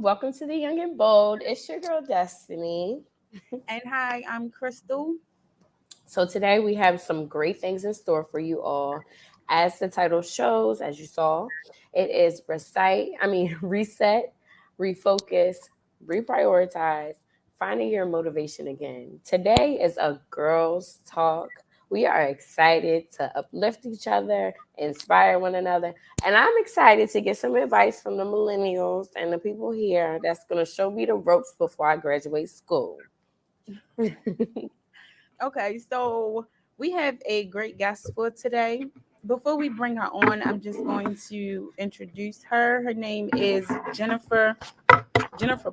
Welcome to the Young and Bold. It's your girl Destiny. And hi, I'm Crystal. So today we have some great things in store for you all. As the title shows, as you saw, it is reset, refocus, reprioritize, finding your motivation again. Today is a girls talk. We are excited to uplift each other, inspire one another, and I'm excited to get some advice from the millennials and the people here that's going to show me the ropes before I graduate school. Okay, so we have a great guest for today. Before we bring her on, I'm just going to introduce her. Her name is Jennifer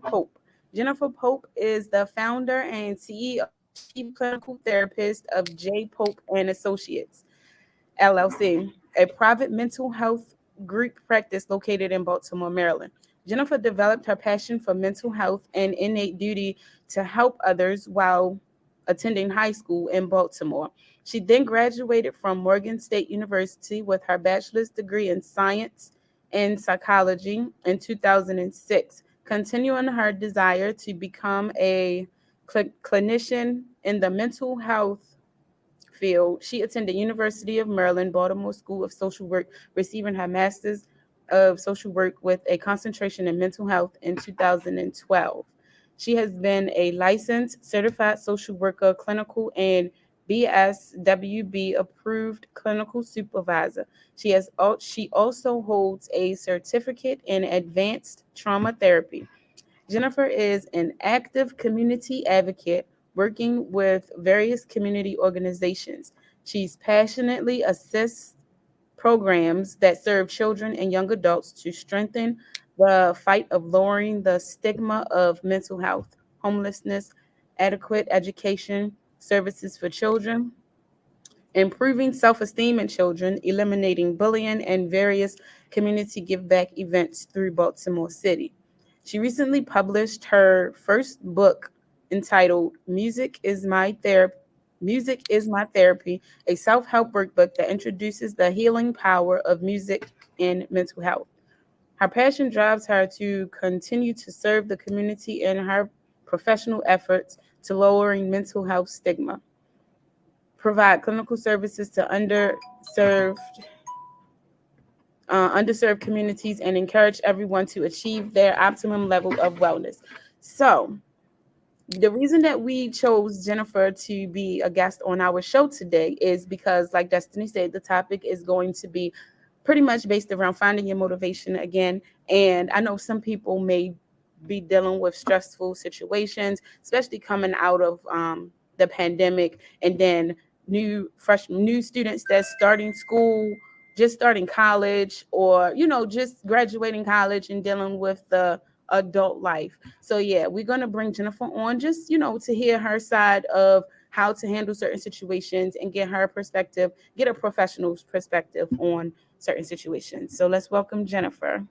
Pope. Jennifer Pope is the founder and CEO and chief clinical therapist of J Pope and Associates LLC, a private mental health group practice located in Baltimore, Maryland. Jennifer developed her passion for mental health and innate duty to help others while attending high school in Baltimore. She then graduated from Morgan State University with her bachelor's degree in science and psychology in 2006, continuing her desire to become a clinician in the mental health field. She attended University of Maryland, Baltimore School of Social Work, receiving her master's of social work with a concentration in mental health in 2012. She has been a licensed certified social worker, clinical and BSWB approved clinical supervisor. She also holds a certificate in advanced trauma therapy. Jennifer is an active community advocate working with various community organizations. She's passionately assists programs that serve children and young adults to strengthen the fight of lowering the stigma of mental health, homelessness, adequate education, services for children, improving self esteem in children, eliminating bullying, and various community give back events through Baltimore City. She recently published her first book entitled Music is My Therapy, a self-help workbook that introduces the healing power of music in mental health. Her passion drives her to continue to serve the community in her professional efforts to lowering mental health stigma, provide clinical services to underserved communities, and encourage everyone to achieve their optimum level of wellness. So, the reason that we chose Jennifer to be a guest on our show today is because, like Destiny said, the topic is going to be pretty much based around finding your motivation again. And I know some people may be dealing with stressful situations, especially coming out of the pandemic, and then new students that's starting school, just starting college, or just graduating college and dealing with the adult life. So yeah, we're going to bring Jennifer on just, to hear her side of how to handle certain situations and get her perspective, get a professional's perspective on certain situations. So let's welcome Jennifer.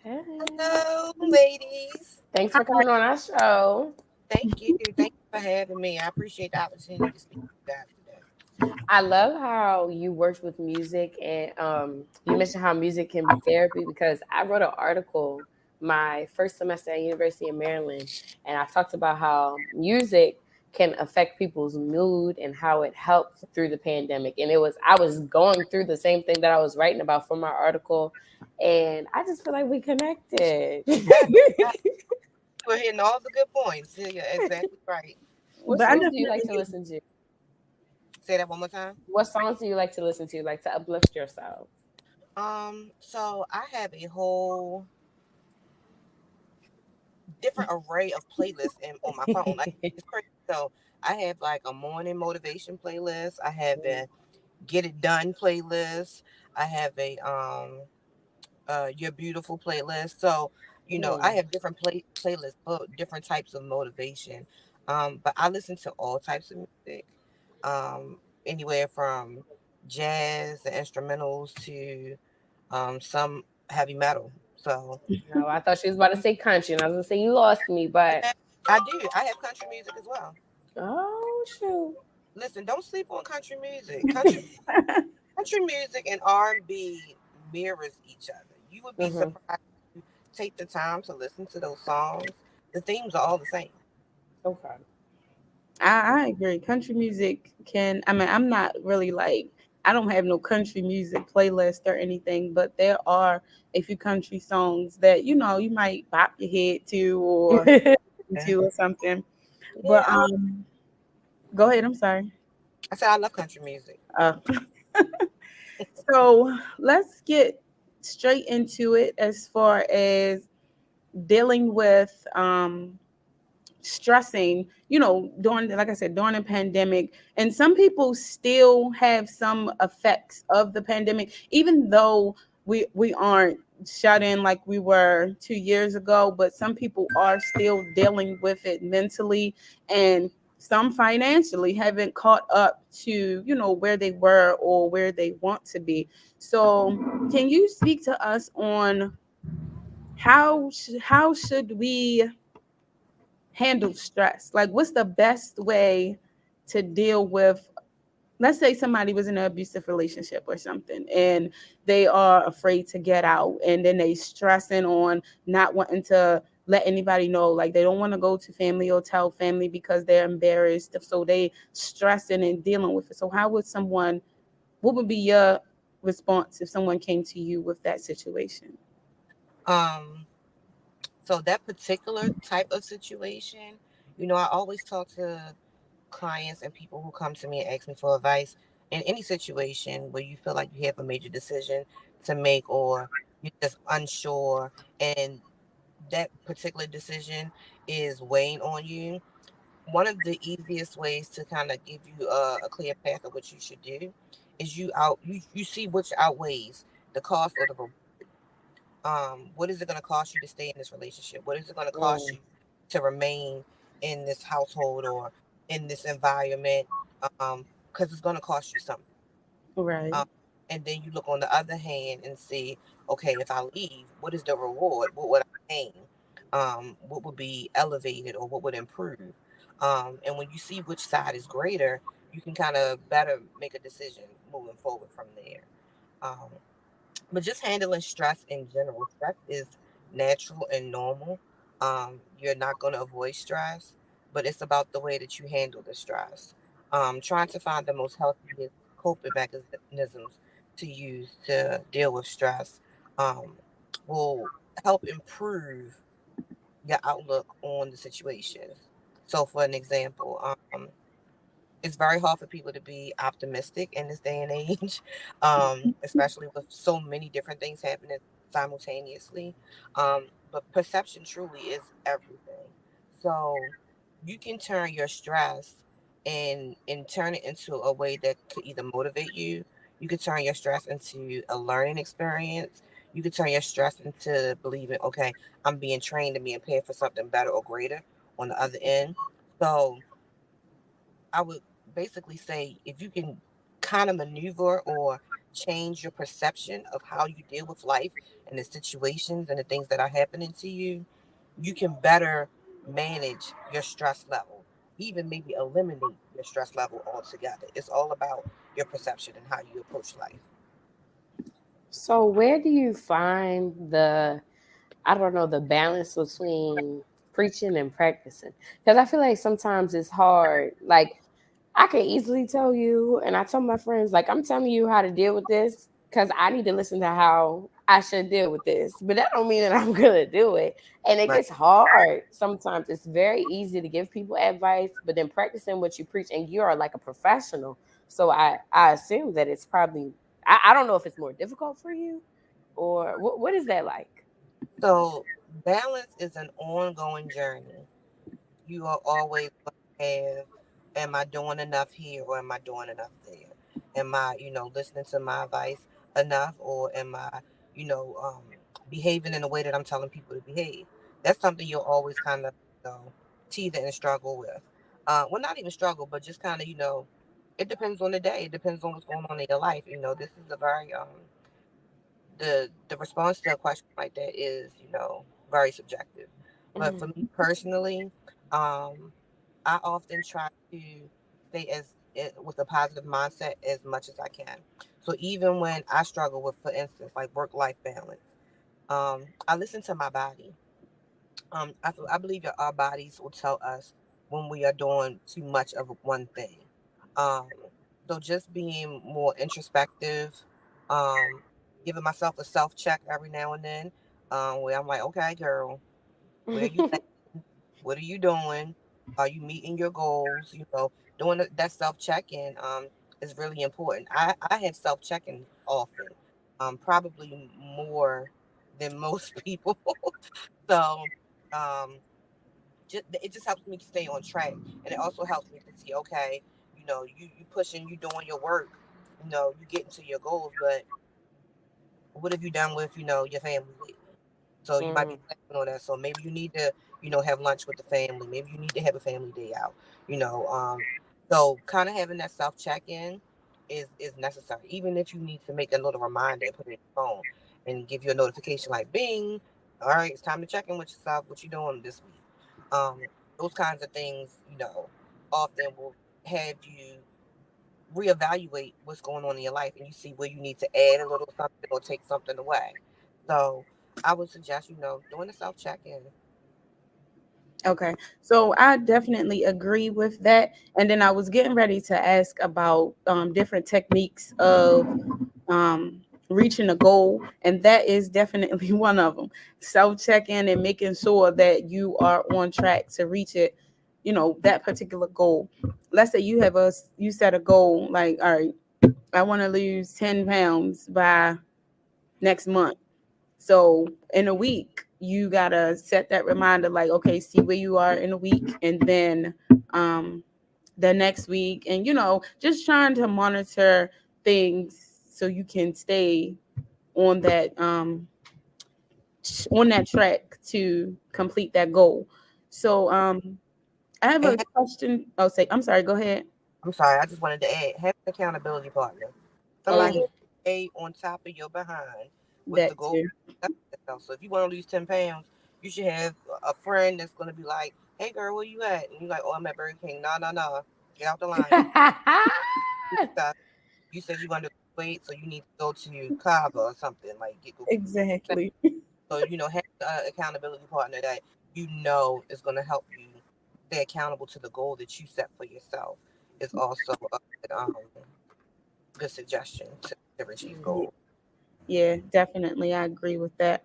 Hey. Hello, ladies. Thanks for coming on our show. Thank you. Thank you for having me. I appreciate the opportunity to speak to you guys today. I love how you worked with music and you mentioned how music can be therapy because I wrote an article my first semester at University of Maryland, and I talked about how music can affect people's mood and how it helped through the pandemic. And I was going through the same thing that I was writing about from my article, and I just feel like we connected. Yeah, we're hitting all the good points. Yeah, you're exactly right. What But I songs do you like definitely to listen to? Say that one more time. What songs do you like to listen to, like to uplift yourself? So I have a whole different array of playlists on my phone. Like it's crazy. So I have like a morning motivation playlist. I have a get it done playlist. I have a You're Beautiful playlist. So, I Mm. have different playlists for different types of motivation. But I listen to all types of music, anywhere from jazz and instrumentals to some heavy metal. So, No, I thought she was about to say country, and I was gonna say you lost me, but yeah, I do. I have country music as well. oh shoot. Listen, don't sleep on country music. Country music and R&B mirrors each other. You would be Mm-hmm. surprised take the time to listen to those songs, the themes are all the same. Okay. I agree. Country music can, I mean, I'm not really like, I don't have no country music playlist or anything, but there are a few country songs that, you might bop your head to or Yeah, into or something. yeah. But go ahead. I'm sorry. I said I love country music. Uh, so let's get straight into it as far as dealing with stressing, during, like I said, during the pandemic. And some people still have some effects of the pandemic, even though we aren't shut in like we were 2 years ago, but some people are still dealing with it mentally, and some financially haven't caught up to, where they were or where they want to be. So can you speak to us on how should we handle stress? Like, what's the best way to deal with, let's say somebody was in an abusive relationship or something, and they are afraid to get out, and then they stressing on not wanting to let anybody know, like they don't want to go to family or tell family because they're embarrassed. So they stressing and dealing with it. So how would someone, what would be your response if someone came to you with that situation? Um, so that particular type of situation, I always talk to clients and people who come to me and ask me for advice in any situation where you feel like you have a major decision to make, or you're just unsure, and that particular decision is weighing on you. One of the easiest ways to kind of give you a clear path of what you should do is you see which outweighs the cost or the reward. What is it going to cost you to stay in this relationship? What is it going to cost Mm, you to remain in this household or in this environment? Because it's going to cost you something. Right. Um, and then you look on the other hand and see, okay, if I leave, what is the reward? What would I gain? What would be elevated or what would improve? And when you see which side is greater, you can kind of better make a decision moving forward from there. Um, but just handling stress in general, stress is natural and normal. You're not going to avoid stress, but it's about the way that you handle the stress. Trying to find the most healthiest coping mechanisms to use to deal with stress um, will help improve your outlook on the situation. So, for an example, it's very hard for people to be optimistic in this day and age, especially with so many different things happening simultaneously. But perception truly is everything. So you can turn your stress and turn it into a way that could either motivate you. You could turn your stress into a learning experience. You could turn your stress into believing, okay, I'm being trained and being paid for something better or greater on the other end. So I would basically say if you can kind of maneuver or change your perception of how you deal with life and the situations and the things that are happening to you, you can better manage your stress level, even maybe eliminate your stress level altogether. It's all about your perception and how you approach life. so where do you find the, I don't know, the balance between preaching and practicing? Because I feel like sometimes it's hard. Like, I can easily tell you, and I tell my friends, like, I'm telling you how to deal with this because I need to listen to how I should deal with this. But that don't mean that I'm gonna do it. And it Right. gets hard. Sometimes it's very easy to give people advice, but then practicing what you preach, and you are like a professional. So I assume that it's probably, I don't know if it's more difficult for you or what is that like? So balance is an ongoing journey. You are always going to have, am I doing enough here or am I doing enough there? Am I, listening to my advice enough, or am I, you know, um, behaving in the way that I'm telling people to behave? That's something you'll always kind of, teeter and struggle with. Well, not even struggle, but just kind of, it depends on the day. It depends on what's going on in your life. This is a very, the response to a question like that is, very subjective. But Mm-hmm. for me personally, um, I often try to stay with a positive mindset as much as I can. So even when I struggle with, for instance, like work life balance, I listen to my body. I believe that our bodies will tell us when we are doing too much of one thing. Um, so just being more introspective, um, giving myself a self check every now and then, where I'm like, okay, girl, where you at? What are you doing? Are you meeting your goals? Doing that self check in is really important. I have self checking often, probably more than most people. So, um, it just helps me to stay on track, and it also helps me to see, okay, you pushing, you doing your work, you getting to your goals, but what have you done with your family? So you might Mm, be slacking on that. So maybe you need to, have lunch with the family. Maybe you need to have a family day out. You know, um, so kind of having that self check in is necessary. Even if you need to make a little reminder and put it in your phone and give you a notification like Bing, all right, it's time to check in with yourself. What you doing this week? Those kinds of things, often will have you reevaluate what's going on in your life, and you see where you need to add a little something or take something away. So I would suggest, doing a self check in. Okay. So I definitely agree with that. And then I was getting ready to ask about different techniques of reaching a goal. And that is definitely one of them. Self checking and making sure that you are on track to reach it, that particular goal. Let's say you set a goal like, all right, I want to lose 10 pounds by next month. So in a week, you gotta set that reminder, like, okay, see where you are in a week, and then um, the next week, and just trying to monitor things so you can stay on that track to complete that goal. So I have a And question. Oh, say, I'm sorry. Go ahead. I'm sorry, I just wanted to add, have an accountability partner. Somebody Oh, to stay on top of your behind with the that goal. too. So if you want to lose 10 pounds, you should have a friend that's going to be like, hey, girl, where you at? And you're like, oh, I'm at Burger King. No, no, no. Get out the line. You said you're going to wait, so you need to go to Kava or something. Like, get Exactly. So, have an accountability partner that is going to help you stay accountable to the goal that you set for yourself is also a good suggestion to achieve goals. Yeah, definitely. I agree with that.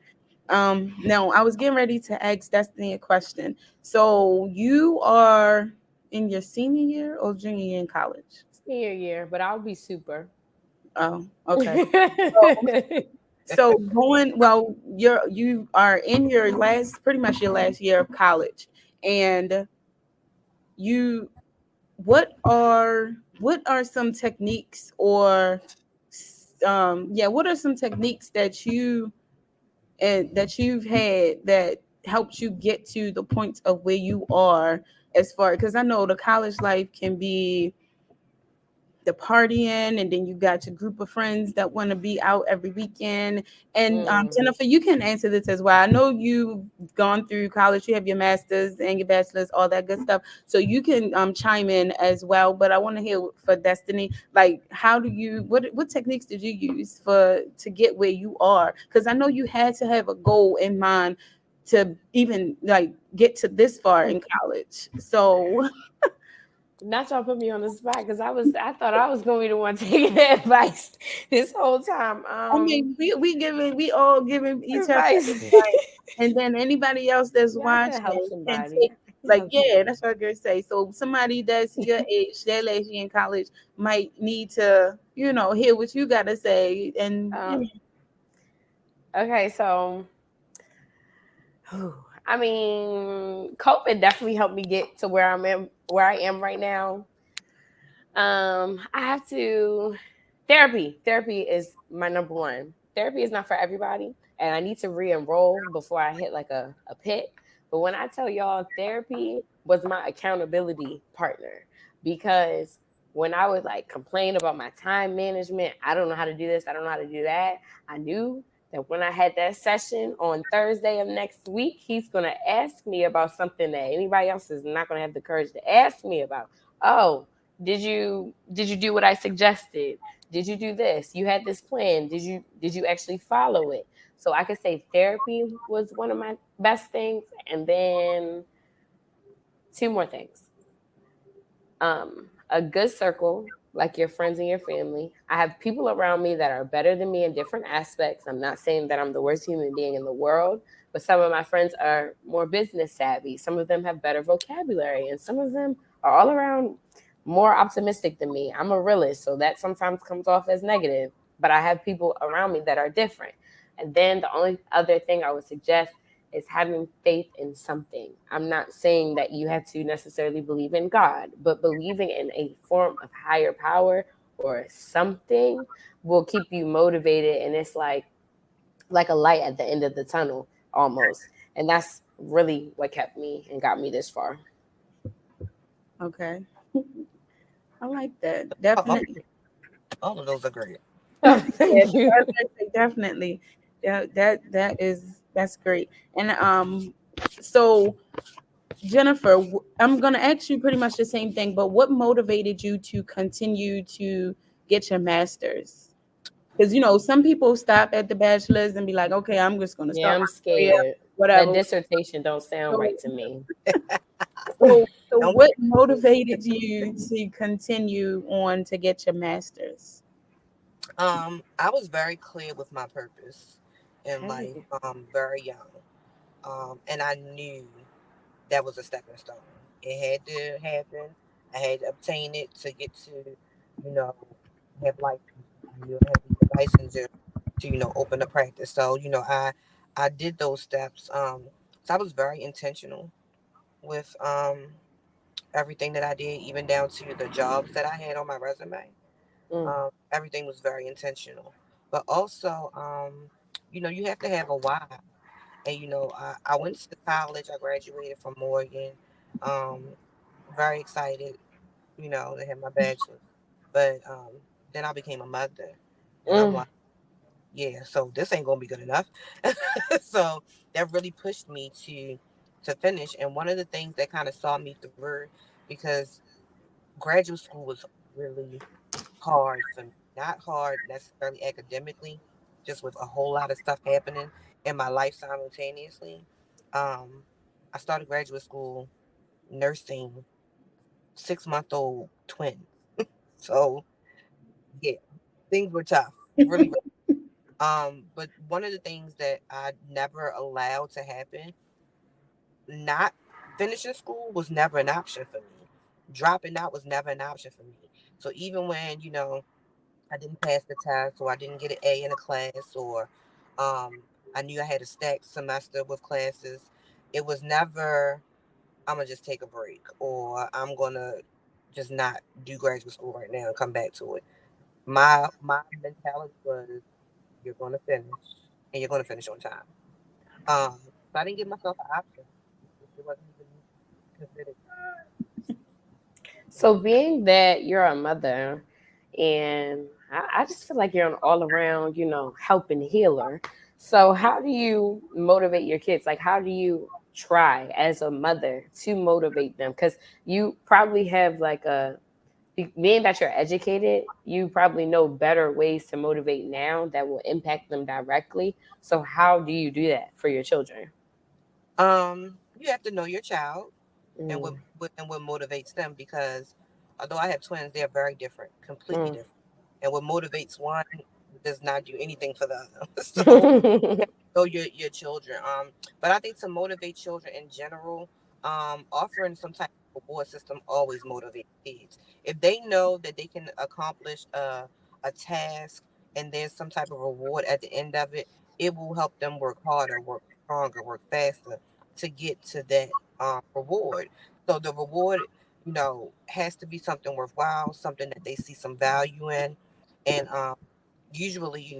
Now I was getting ready to ask Destiny a question. So you are in your senior year or junior year in college? senior year, but I'll be super. Oh, okay. So going well, you are in your pretty much your last year of college, and you what are some techniques or what are some techniques that you've had that helped you get to the point of where you are, as far because I know the college life can be the partying, and then you got your group of friends that want to be out every weekend. And Mm. Jennifer, you can answer this as well. I know you've gone through college, you have your master's and your bachelor's, all that good stuff, so you can chime in as well. But I want to hear for Destiny, like, how do you what techniques did you use to get where you are? Because I know you had to have a goal in mind to even like get to this far in college. So Not y'all put me on the spot because I thought I was gonna be the one taking the advice this whole time. I mean, we all giving each other Advice. advice, and then anybody else that's Yeah, I can help watching can somebody. take, I can like, help yeah, somebody. that's what I'm gonna say. So somebody that's your age, their last year in college, might need to, hear what you gotta say, and Um, okay, so I mean, COVID definitely helped me get to where I am right now. I have to therapy. Therapy is my number one. Therapy is not for everybody, and I need to re-enroll before I hit like a pit. But when I tell y'all, therapy was my accountability partner because when I would like complain about my time management, I don't know how to do this, I don't know how to do that. I knew that when I had that session on Thursday of next week, he's gonna ask me about something that anybody else is not gonna have the courage to ask me about. Oh, did you do what I suggested? Did you do this? You had this plan. Did you actually follow it? So I could say therapy was one of my best things, and then two more things. A good circle, like your friends and your family. I have people around me that are better than me in different aspects. I'm not saying that I'm the worst human being in the world, but some of my friends are more business savvy. Some of them have better vocabulary, and some of them are all around more optimistic than me. I'm a realist, so that sometimes comes off as negative, but I have people around me that are different. And then the only other thing I would suggest is having faith in something. I'm not saying that you have to necessarily believe in God, but believing in a form of higher power or something will keep you motivated, and it's like a light at the end of the tunnel almost. And that's really what kept me and got me this far. Okay. I like that. All, Definitely. all of those are great. Oh, Yeah, thank you. I was gonna say definitely. Yeah, that's great. And so Jennifer, I'm gonna ask you pretty much the same thing, but what motivated you to continue to get your master's? Because some people stop at the bachelor's and be like, okay, I'm just gonna Yeah, start I'm my career, scared. That whatever. dissertation don't sound So, right to me. so Don't what motivated you to continue on to get your master's? I was very clear with my purpose in life, Okay. very young. And I knew that was a stepping stone. It had to happen. I had to obtain it to get to, you know, have license. I knew I had to get licensure to, open a practice. So, I did those steps. So I was very intentional with everything that I did, even down to the jobs that I had on my resume. Mm, Everything was very intentional. But also, you have to have a why. And I went to college. I graduated from Morgan. Um, very excited, to have my bachelor's. But then I became a mother, and I'm mm. like, yeah, so this ain't gonna be good enough. So that really pushed me to finish. And one of the things that kind of saw me through, because graduate school was really hard for me. Not hard necessarily academically, just with a whole lot of stuff happening in my life simultaneously. Um, I started graduate school nursing 6-month-old twins. So yeah, things were tough, really. But one of the things that I never allowed to happen, not finishing school was never an option for me. Dropping out was never an option for me. So even when, I didn't pass the test or I didn't get an A in a class or I knew I had a stacked semester with classes. It was never, I'm going to just take a break or I'm going to just not do graduate school right now and come back to it. My mentality was you're going to finish and you're going to finish on time. So I didn't give myself an option. It wasn't even considered. So being that you're a mother, and I just feel like you're an all around, helping healer. So how do you motivate your kids? Like, how do you try as a mother to motivate them? Because you probably have like being that you're educated, you probably know better ways to motivate now that will impact them directly. So how do you do that for your children? You have to know your child and Mm, what motivates them because although I have twins, they are very different, completely mm. different. And what motivates one does not do anything for the other. So know your children. But I think to motivate children in general, offering some type of reward system always motivates kids. If they know that they can accomplish a task and there's some type of reward at the end of it, it will help them work harder, work stronger, work faster to get to that reward. So the reward, has to be something worthwhile, something that they see some value in, and usually,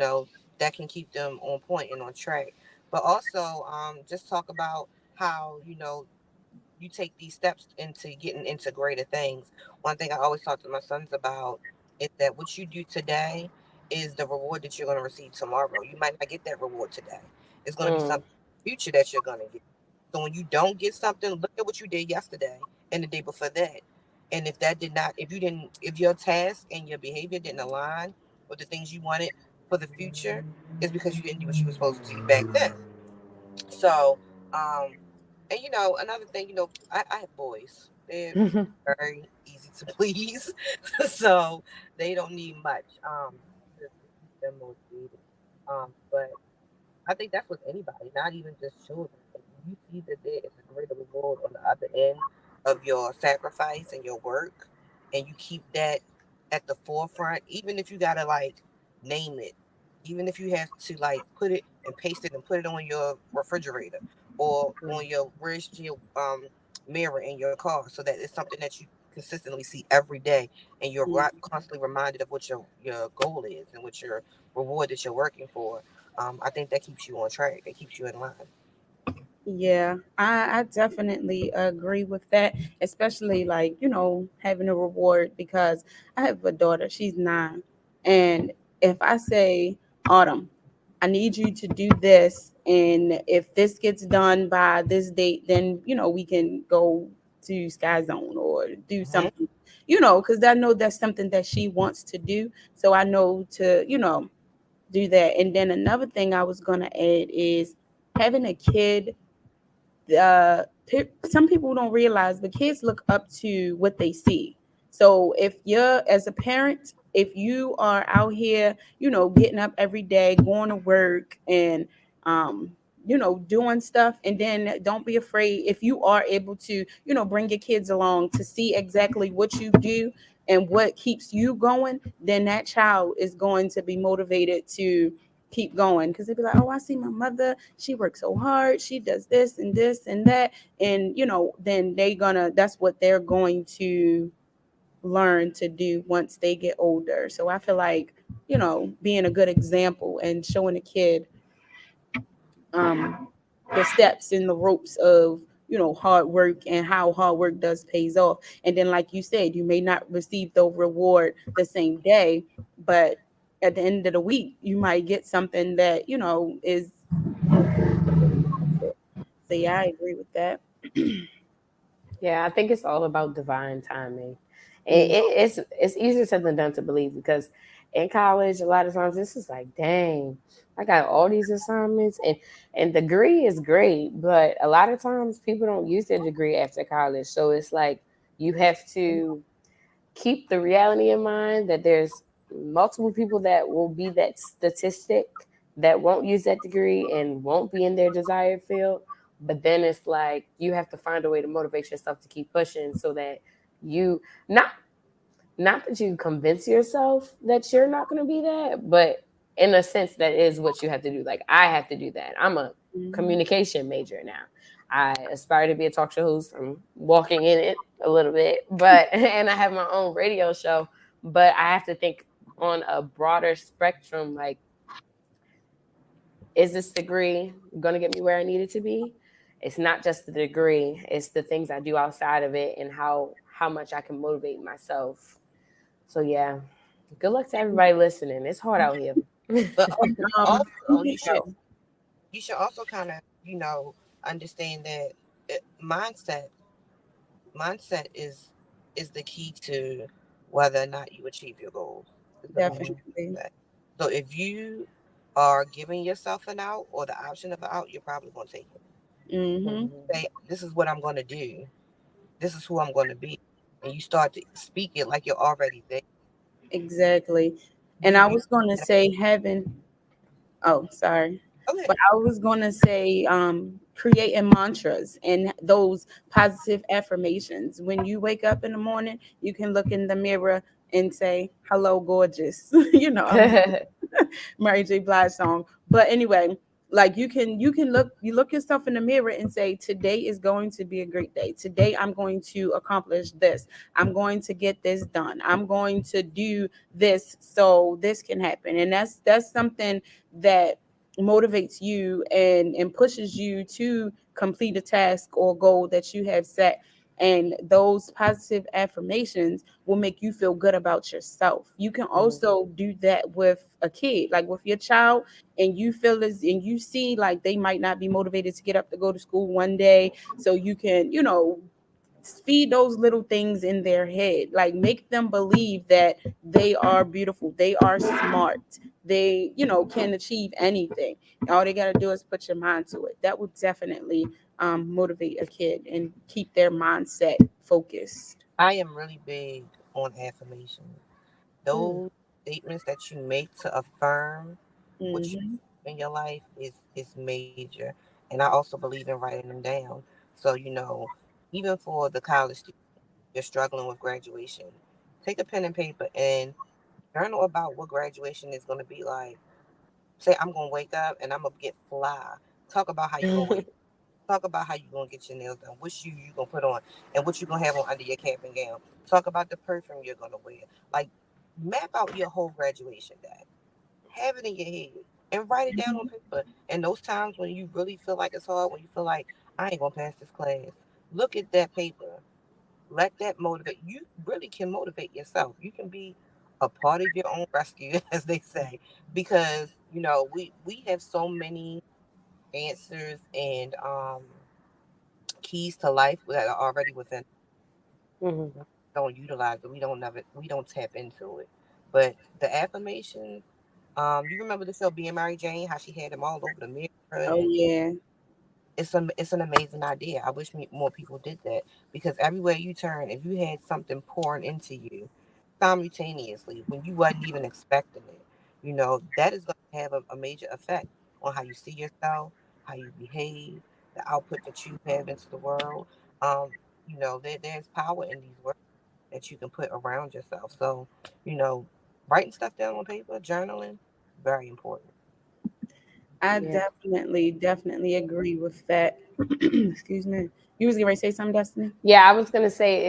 that can keep them on point and on track. But also, just talk about how, you take these steps into getting into greater things. One thing I always talk to my sons about is that what you do today is the reward that you're going to receive tomorrow. You might not get that reward today. It's going to be Mm. something in the future that you're going to get. So when you don't get something, look at what you did yesterday and the day before that And if that did not, if your task and your behavior didn't align with the things you wanted for the future, it's because you didn't do what you were supposed to do back then. So, um, and another thing, I have boys. They're very easy to please, so they don't need much to keep them motivated. But I think that's with anybody, not even just children. If you see that there is a greater reward on the other end of your sacrifice and your work, and you keep that at the forefront, even if you gotta like name it, even if you have to like put it and paste it and put it on your refrigerator or on your where's your mirror in your car, so that it's something that you consistently see every day, and you're constantly reminded of what your goal is and what your reward that you're working for. I think that keeps you on track. It keeps you in line. Yeah, I definitely agree with that, especially like, having a reward because I have a daughter, she's 9. And if I say, Autumn, I need you to do this, and if this gets done by this date, then, we can go to Sky Zone or do Hmm. something, because I know that's something that she wants to do. So I know to, do that. And then another thing I was going to add is having a kid. Some people don't realize, but kids look up to what they see. So if you're, as a parent, if you are out here, getting up every day, going to work, and doing stuff, and then don't be afraid if you are able to, bring your kids along to see exactly what you do and what keeps you going, then that child is going to be motivated to keep going, because they'd be like, oh, I see my mother, she works so hard, she does this and that. And then that's what they're going to learn to do once they get older. So I feel like, being a good example and showing a kid um the steps and the ropes of, hard work, and how hard work does pays off. And then, like you said, you may not receive the reward the same day, but at the end of the week you might get something that, is so yeah, I agree with that. Yeah, I think it's all about divine timing. Mm, It's easier said than done to believe, because in college a lot of times this is like, dang, I got all these assignments, and degree is great, but a lot of times people don't use their degree after college. So it's like you have to keep the reality in mind that there's multiple people that will be that statistic that won't use that degree and won't be in their desired field. But then it's like you have to find a way to motivate yourself to keep pushing, so that you not not that you convince yourself that you're not going to be that, but in a sense that is what you have to do. Like, I have to do that. I'm a mhm. communication major now. I aspire to be a talk show host. I'm walking in it a little bit, but and I have my own radio show, but I have to think on a broader spectrum. Like, is this degree going to get me where I need it to be? It's not just the degree; it's the things I do outside of it, and how much I can motivate myself. So yeah, good luck to everybody listening. It's hard out here. But also, You know, you should also kind of understand that mindset is the key to whether or not you achieve your goals. Is the definitely. mindset. So if you are giving yourself an out or the option of an out, you're probably going to take it. Hmm. Say, this is what I'm going to do. This is who I'm going to be. And you start to speak it like you're already there. Exactly. And You I you was going to say having, oh, sorry. okay. But I was going to say creating mantras and those positive affirmations. When you wake up in the morning, you can look in the mirror and say, hello, gorgeous. I'm Mary J. Blige song. But anyway, like you look yourself in the mirror and say, today is going to be a great day. Today I'm going to accomplish this. I'm going to get this done. I'm going to do this so this can happen. And that's something that motivates you and pushes you to complete a task or goal that you have set. And those positive affirmations will make you feel good about yourself. You can also do that with a kid, like with your child, and you feel as and you see like they might not be motivated to get up to go to school one day. So you can, feed those little things in their head, like make them believe that they are beautiful, they are smart, they, can achieve anything. All they got to do is put your mind to it. That would definitely motivate a kid and keep their mindset focused. I am really big on affirmation. Mm. Those statements that you make to affirm what you Hmm. in your life is major. And I also believe in writing them down. So, even for the college student, you're struggling with graduation. Take a pen and paper and journal about what graduation is going to be like. Say, I'm going to wake up and I'm going to get fly. Talk about how you're going to wake. Talk about how you're going to get your nails done. What shoes you going to put on and what you're going to have on under your cap and gown. Talk about the perfume you're going to wear. Like, map out your whole graduation day. Have it in your head and write it down on paper. And those times when you really feel like it's hard, when you feel like I ain't gonna pass this class, look at that paper. Let that motivate you. Really can motivate yourself. You can be a part of your own rescue, as they say, because we have so many answers and keys to life that are already within. Mhm. We don't utilize it. We don't tap into it. But the affirmations, you remember the show Being Mary Jane, how she had them all over the mirror, Oh and yeah. it's an amazing idea. I wish more people did that because everywhere you turn, if you had something pouring into you simultaneously when you wasn't even expecting it, that is going to have a major effect on how you see yourself, how you behave, the output that you have into the world. There's power in these words that you can put around yourself. So, you know, writing stuff down on paper, journaling, very important. I Yeah. definitely agree with that. Excuse me. You was getting ready to say something, Destiny? Yeah, I was gonna say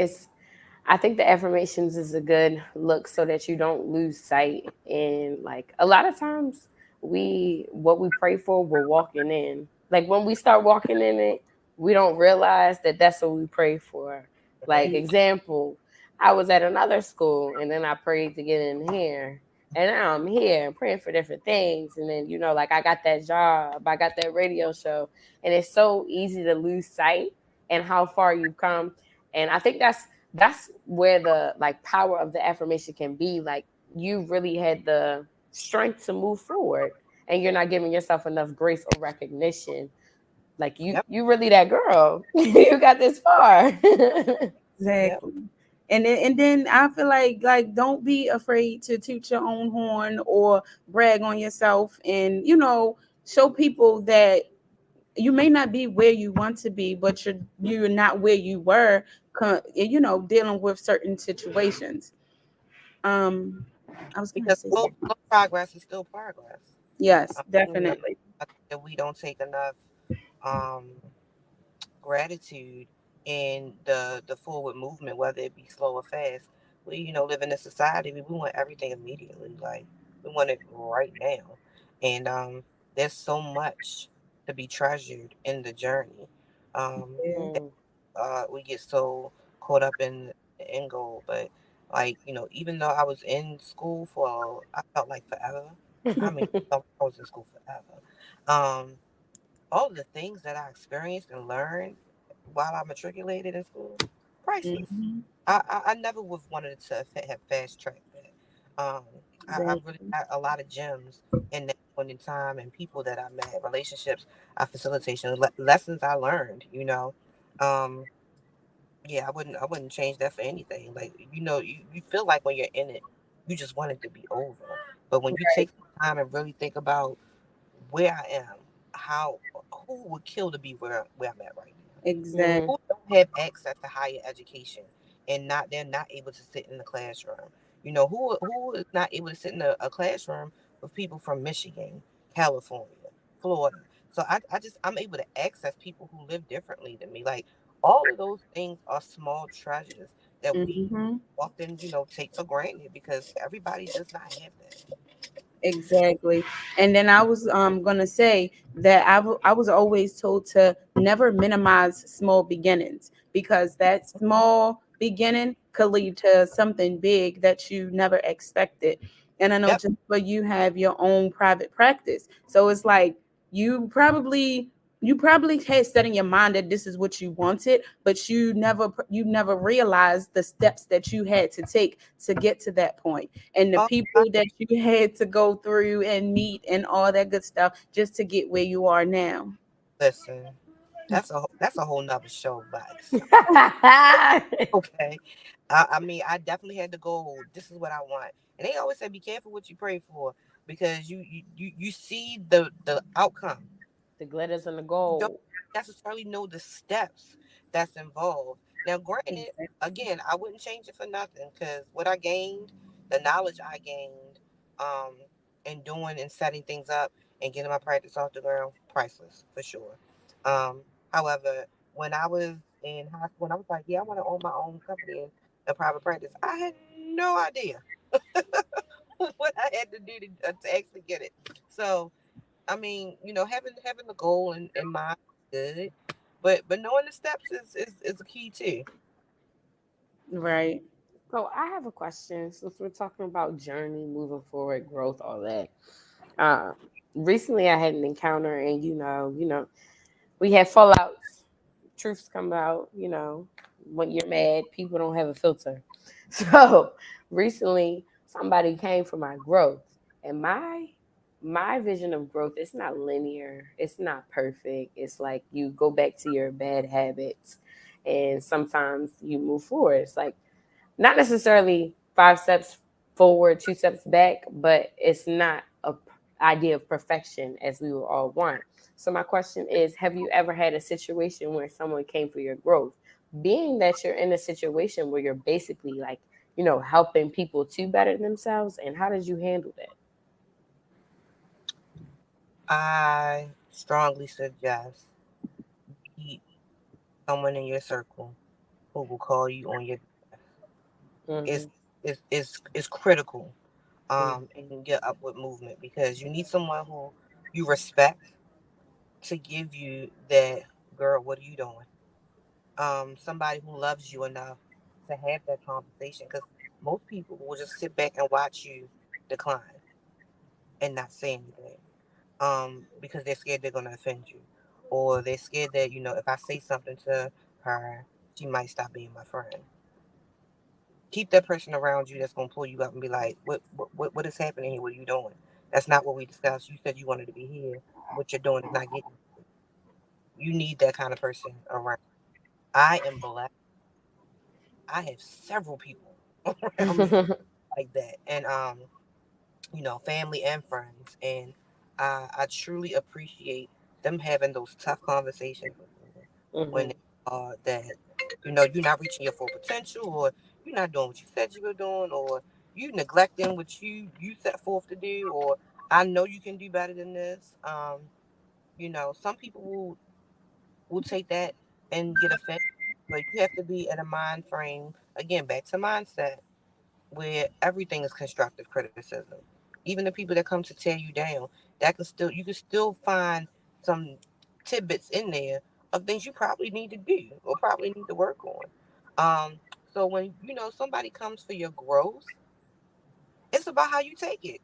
I think the affirmations is a good look so that you don't lose sight. And like a lot of times what we pray for, we're walking in. Like when we start walking in it, we don't realize that that's what we pray for. Like Hmm. example, I was at another school and then I prayed to get in here. And now I'm here praying for different things. And then, like I got that job, I got that radio show. And it's so easy to lose sight and how far you've come. And I think that's where the like power of the affirmation can be. Like you really had the strength to move forward and you're not giving yourself enough grace or recognition. Like you Yep, you really that girl. You got this far. yep, Exactly. And then I feel like don't be afraid to toot your own horn or brag on yourself, and show people that you may not be where you want to be, but you're not where you were, dealing with certain situations. Um, I was gonna because say something. slow progress is still progress. Yes, You know, definitely. I think that we don't take enough um, gratitude in the forward movement, whether it be slow or fast. We, live in a society we want everything immediately. Like we want it right now, and there's so much to be treasured in the journey. Um, Yeah. that, Mm. we get so caught up in the end goal, but like even though I was in school for, I felt like forever. I mean, I was in school forever. Um, all of the things that I experienced and learned while I matriculated in school, priceless. Hmm. I never would have wanted to have fast tracked that. I really Exactly. got a lot of gems in that point in time and people that I met, relationships, facilitation, lessons I learned. Um, yeah, I wouldn't change that for anything. Like you feel like when you're in it, you just want it to be over. But when you Right. take some time and really think about where I am, how who would kill to be where I'm at right now? Exactly. Mhm. Who don't have access to higher education and they're not able to sit in the classroom? Who is not able to sit in a classroom with people from Michigan, California, Florida. So I'm able to access people who live differently than me. Like all of those things are small treasures that we Hmm. often, take for granted because everybody does not have that. Exactly. And then I was gonna say that I was always told to never minimize small beginnings, because that small beginning could lead to something big that you never expected. And I know Yep. just for you have your own private practice. So it's like you probably you probably had set in your mind that this is what you wanted, but you never realized the steps that you had to take to get to that point, and the Oh, I, people that you had to go through and meet and all that good stuff just to get where you are now. listen, that's a whole nother show by itself. Okay. I mean, I definitely had the goal. This is what I want. And they always say be careful what you pray for because you see the outcome. The glitters and the You don't gold. necessarily know the steps that's involved. Now, granted, Exactly. again, I wouldn't change it for nothing because what I gained, the knowledge I gained, um, in doing and setting things up and getting my practice off the ground, priceless for sure. Um, however, when I was in high school, and I was like, yeah, I want to own my own company and a private practice. I had no idea what I had to do to actually get it. So I mean, having the goal in mind is good, but knowing the steps is a key too. Right. So I have a question. Since we're talking about journey, moving forward, growth, all that. Uh, Recently I had an encounter, and we had fallouts. Truths come out. When you're mad, people don't have a filter. So recently, somebody came for my growth, and my vision of growth, it's not linear. It's not perfect. It's like you go back to your bad habits, and sometimes you move forward. It's like not necessarily 5 steps forward, 2 steps back, but it's not a idea of perfection as we would all want. So my question is, have you ever had a situation where someone came for your growth? Being that you're in a situation where you're basically like, helping people to better themselves, and how did you handle that? I strongly suggest keep someone in your circle who will call you on your. Mm-hmm. It's critical in your upward movement because you need someone who you respect to give you that girl. What are you doing? Somebody who loves you enough to have that conversation because most people will just sit back and watch you decline and not say anything because they're scared they're going to offend you or they're scared that if I say something to her she might stop being my friend. Keep that person around you that's going to pull you up and be like what is happening here, what are you doing? That's not what we discussed. You said you wanted to be here. What you're doing is not getting you. Need that kind of person around. I am blessed. I have several people around me like that, and family and friends, and I truly appreciate them having those tough conversations with me when Mm-hmm. they are that you're not reaching your full potential, or you're not doing what you said you were doing, or you neglecting what you set forth to do, or I know you can do better than this. Some people will take that and get offended, but you have to be in a mind frame again, back to mindset where everything is constructive criticism. Even the people that come to tear you down, that can still you can still find some tidbits in there of things you probably need to do or probably need to work on. So when somebody comes for your growth, it's about how you take it.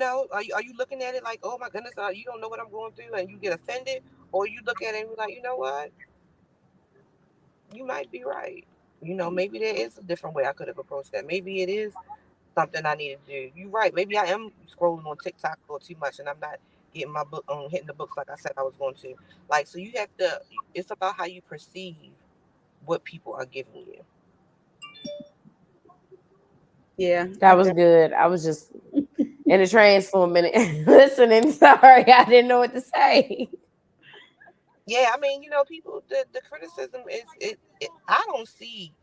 Are you looking at it like, oh my goodness, you don't know what I'm going through, and you get offended, or you look at it and be like, you know what, you might be right. Maybe there is a different way I could have approached that. Maybe it is something I need to do. You're right. Maybe I am scrolling on TikTok a little too much, and I'm not getting my book on hitting the books like I said I was going to. Like, so you have to. It's about how you perceive what people are giving you. Yeah, That was good. I was just in a trance for a minute listening. Sorry, I didn't know what to say. Yeah, I mean, people. The criticism is. I don't see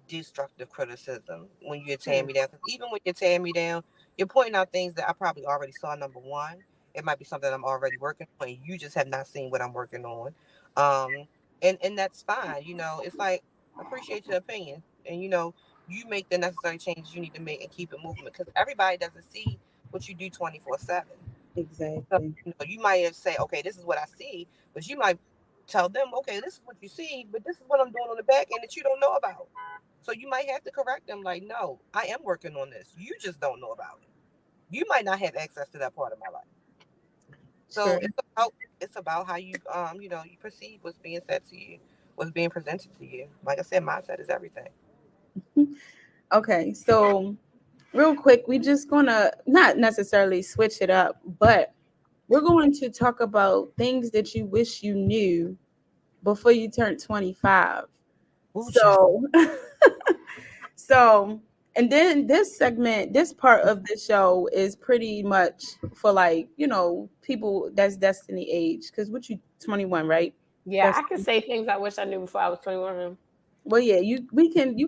destructive criticism when you're tearing Hmm. me down. 'Cause even when you're tearing me down, you're pointing out things that I probably already saw. Number one, it might be something I'm already working on. And you just have not seen what I'm working on, and that's fine. It's like appreciate your opinion, and you make the necessary changes you need to make and keep it moving because everybody doesn't see what you do 24/7. So, exactly. you might have say, okay, this is what I see, but you might tell them, okay, this is what you see, but this is what I'm doing on the back end that you don't know about. So you might have to correct them, like, no, I am working on this. You just don't know about it. You might not have access to that part of my life. So True. it's about how you you perceive what's being said to you, what's being presented to you. Like I said, mindset is everything. Okay, so real quick, we just gonna not necessarily switch it up, but we're going to talk about things that you wish you knew before you turned 25. Ooh, child. So, so, and then this segment, this part of the show is pretty much for like, people that's destiny age. Because what you 21, right? Yeah, That's I could say things I wish I knew before I was 21. well, yeah, you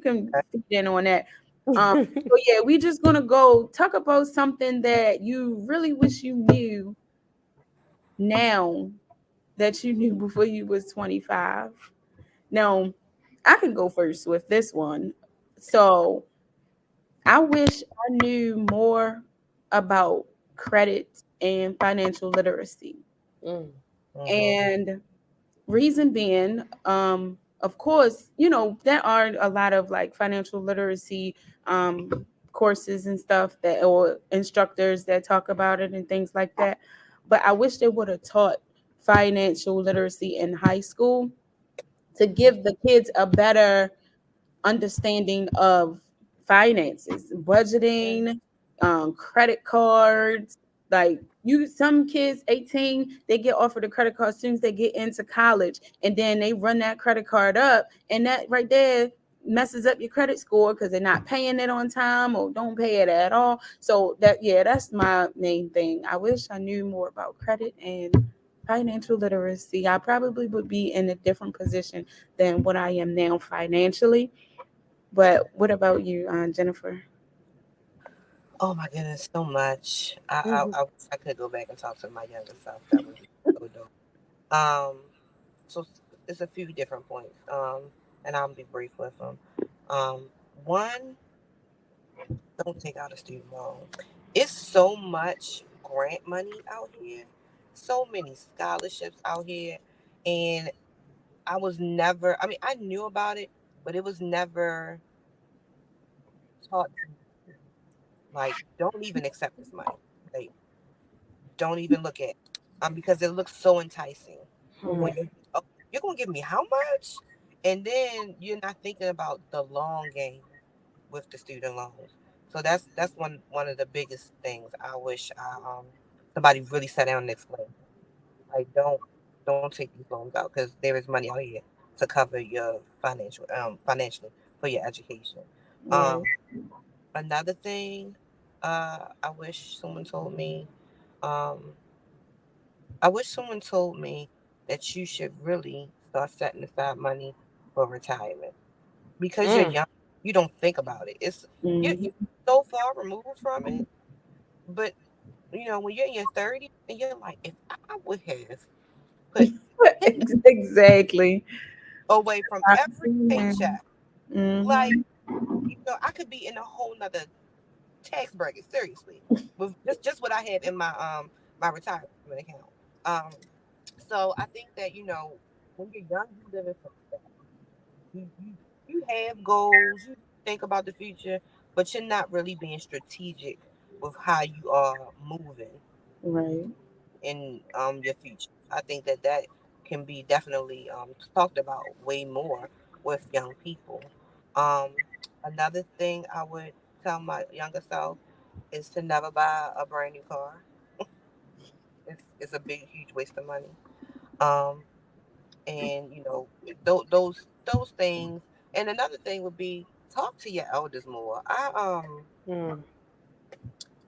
can fit in on that. So yeah, we just gonna go talk about something that you really wish you knew now that you knew before you was 25. Now, I can go first with this one. So I wish I knew more about credit and financial literacy. Mm, Mm-hmm. And reason being, of course, there are a lot of like financial literacy courses and stuff that or instructors that talk about it and things like that. But I wish they would have taught financial literacy in high school to give the kids a better understanding of finances, mm, budgeting, credit cards. Like some kids, 18, they get offered a credit card as soon as they get into college, and then they run that credit card up, and that right there messes up your credit score because they're not paying it on time or don't pay it at all. So that's my main thing. I wish I knew more about credit and financial literacy. I probably would be in a different position than what I am now financially. But what about you, Jennifer? Oh my goodness, so much. mhm, I wish I could go back and talk to my younger self. That would be so dope. Um, so it's a few different points. And I'll be brief with them. Um, One, don't take out a student loan. It's so much grant money out here, so many scholarships out here, and I was never. I mean, I knew about it, but it was never taught to me. Like, don't even accept this money. Like, don't even look at it. Because it looks so enticing mm, when oh, you're gonna give me how much, and then you're not thinking about the long game with the student loans. So that's one of the biggest things I wish somebody really sat down and explained. Like, don't take these loans out because there is money out here to cover your financially for your education. Right. Um, Another thing, I wish someone told me. Um, I wish someone told me that you should really start setting aside money for retirement because you're mm, young. You don't think about it. You're Mhm. so far removed from it. But when you're in your 30s and you're like, if I would have put 10 Exactly. away from every paycheck, like Mm-hmm. I could be in a whole nother tax bracket. Seriously, with just what I have in my retirement account. Um, so I think that when you're young, you live in for you have goals, you think about the future, but you're not really being strategic with how you are moving Right. in your future. I think that can be definitely talked about way more with young people. Um, Another thing I would tell my younger self is to never buy a brand new car. It's a big, huge waste of money. Um, and those things. And another thing would be talk to your elders more. mm,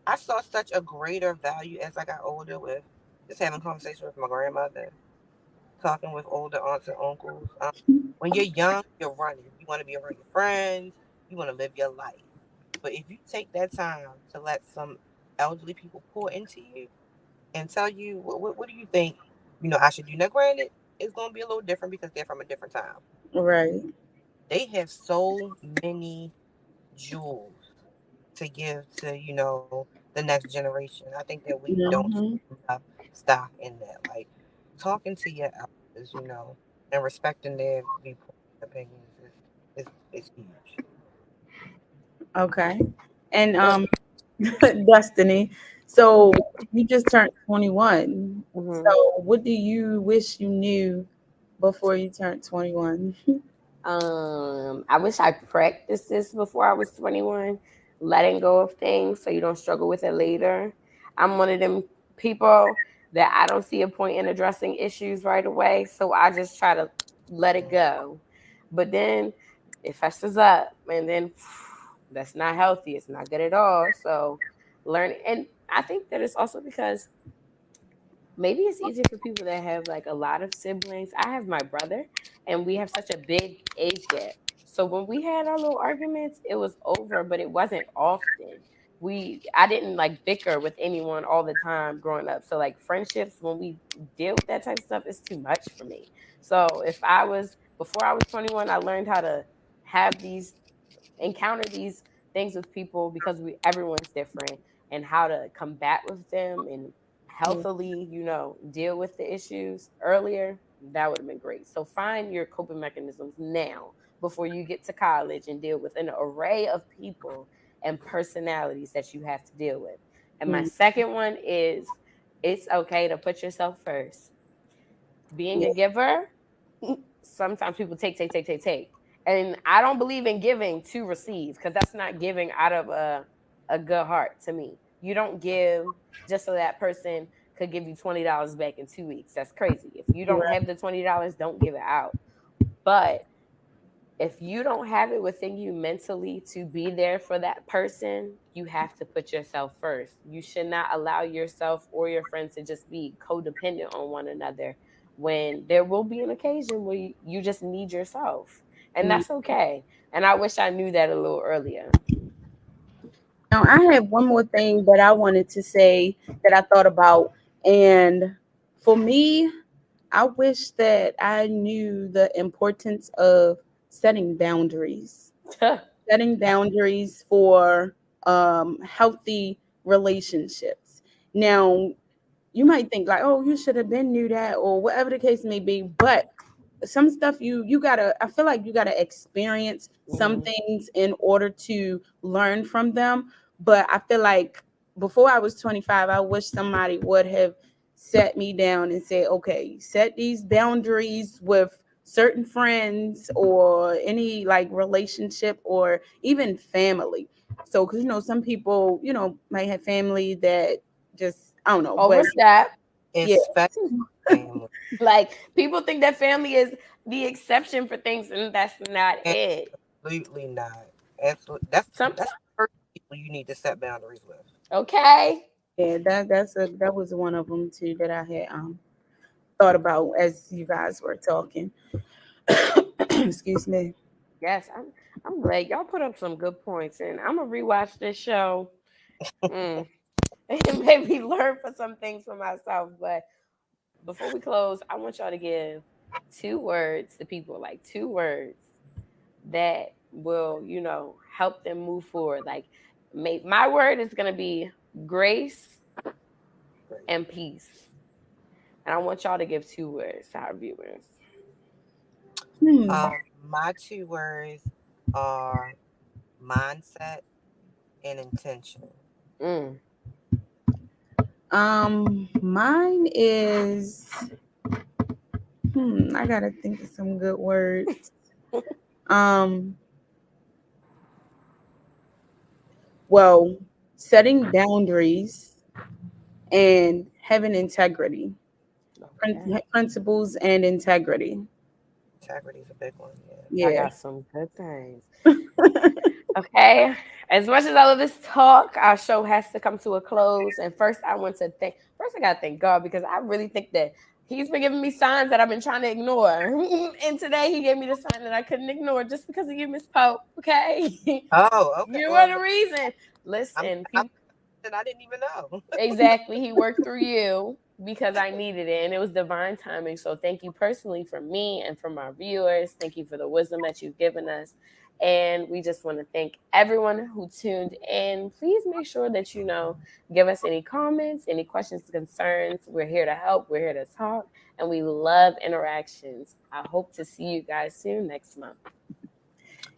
I saw such a greater value as I got older with just having conversation with my grandmother, talking with older aunts and uncles. When you're young, you're running. You want to be around your friends. You want to live your life. But if you take that time to let some elderly people pour into you and tell you what do you think, I should do. Now, granted, it's going to be a little different because they're from a different time. Right. They have so many jewels to give to the next generation. I think that we don't Mm-hmm. take enough stock in that. Like talking to your elders, and respecting their viewpoints and opinions is huge. Okay. And Destiny. So you just turned 21. Mhm. So, what do you wish you knew before you turned 21? I wish I practiced this before I was 21, letting go of things so you don't struggle with it later. I'm one of them people that I don't see a point in addressing issues right away, so I just try to let it go. But then it festers up, and then that's not healthy. It's not good at all. So learn, and I think that it's also because maybe it's easier for people that have like a lot of siblings. I have my brother, and we have such a big age gap. So when we had our little arguments, it was over, but it wasn't often. I didn't like bicker with anyone all the time growing up. So like friendships, when we deal with that type of stuff, it's too much for me. So if I was before I was 21, I learned how to have these encounter these things with people because everyone's different, and how to combat with them and healthily, deal with the issues earlier. That would have been great. So find your coping mechanisms now before you get to college and deal with an array of people and personalities that you have to deal with. And my Mm, second one is, it's okay to put yourself first. Being yeah, a giver, sometimes people take. And I don't believe in giving to receive, because that's not giving out of a good heart to me. You don't give just so that person could give you $20 back in 2 weeks. That's crazy. If you don't right. have the $20, don't give it out. But if you don't have it within you mentally to be there for that person, you have to put yourself first. You should not allow yourself or your friends to just be codependent on one another, when there will be an occasion where you just need yourself. And Mm. that's okay. And I wish I knew that a little earlier. Now, I have one more thing that I wanted to say that I thought about. And for me, I wish that I knew the importance of setting boundaries, setting boundaries for healthy relationships. Now, you might think like, oh, you should have been knew that, or whatever the case may be. But some stuff you gotta, I feel like you gotta experience some Mhm. things in order to learn from them. But I feel like before I was 25, I wish somebody would have sat me down and said, okay, set these boundaries with certain friends or any like relationship or even family. So because some people might have family that just, I don't know, but Overstep. yeah. Especially family. Like, people think that family is the exception for things, and that's not it. Absolutely not. Absolutely. That's Sometimes, the first people you need to set boundaries with. okay. Yeah, that was one of them too that I had thought about as you guys were talking. Excuse me. Yes, I'm glad y'all put up some good points, and I'm gonna rewatch this show. Mm. And maybe learn for some things for myself. But before we close, I want y'all to give 2 words to people, like 2 words that will, help them move forward. Like, my word is gonna be grace Great. and peace, and I want y'all to give 2 words to our viewers. Hmm. Um, my 2 words are mindset and intention. Mm. Mine is I gotta think of some good words. Um, well, setting boundaries and having integrity, Okay, principles and integrity. Integrity is a big one. Yeah. y'all Yeah. got some good things. Okay. As much as all of this talk, our show has to come to a close. And first I gotta thank God, because I really think that He's been giving me signs that I've been trying to ignore. And today He gave me the sign that I couldn't ignore just because of you, Miss Pope. Okay. Oh, okay. You are Well, the reason. I'm, Listen, I'm people. and I didn't even know. Exactly. He worked through you because I needed it, and it was divine timing. So thank you personally from me and from our viewers. Thank you for the wisdom that you've given us. And we just want to thank everyone who tuned in. Please make sure that give us any comments, any questions, concerns. We're here to help. We're here to talk, and we love interactions. I hope to see you guys soon next month.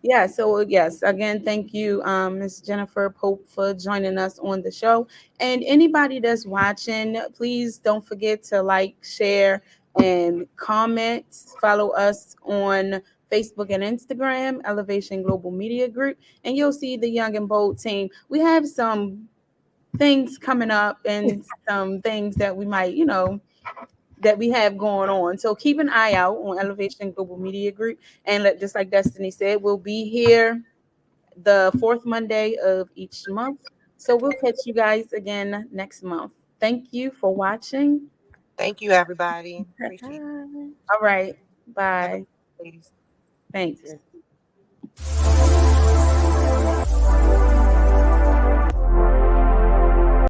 Yeah, so yes, again, thank you, Miss Jennifer Pope, for joining us on the show. And anybody that's watching, please don't forget to like, share, and comment. Follow us on Facebook and Instagram, Elevation Global Media Group, and you'll see the Young and Bold team. We have some things coming up and some things that we might, that we have going on. So keep an eye out on Elevation Global Media Group. And just like Destiny said, we'll be here the fourth Monday of each month. So we'll catch you guys again next month. Thank you for watching. Thank you, everybody. Appreciate Bye. All right. it. Have a Bye. ladies. You Thanks. too.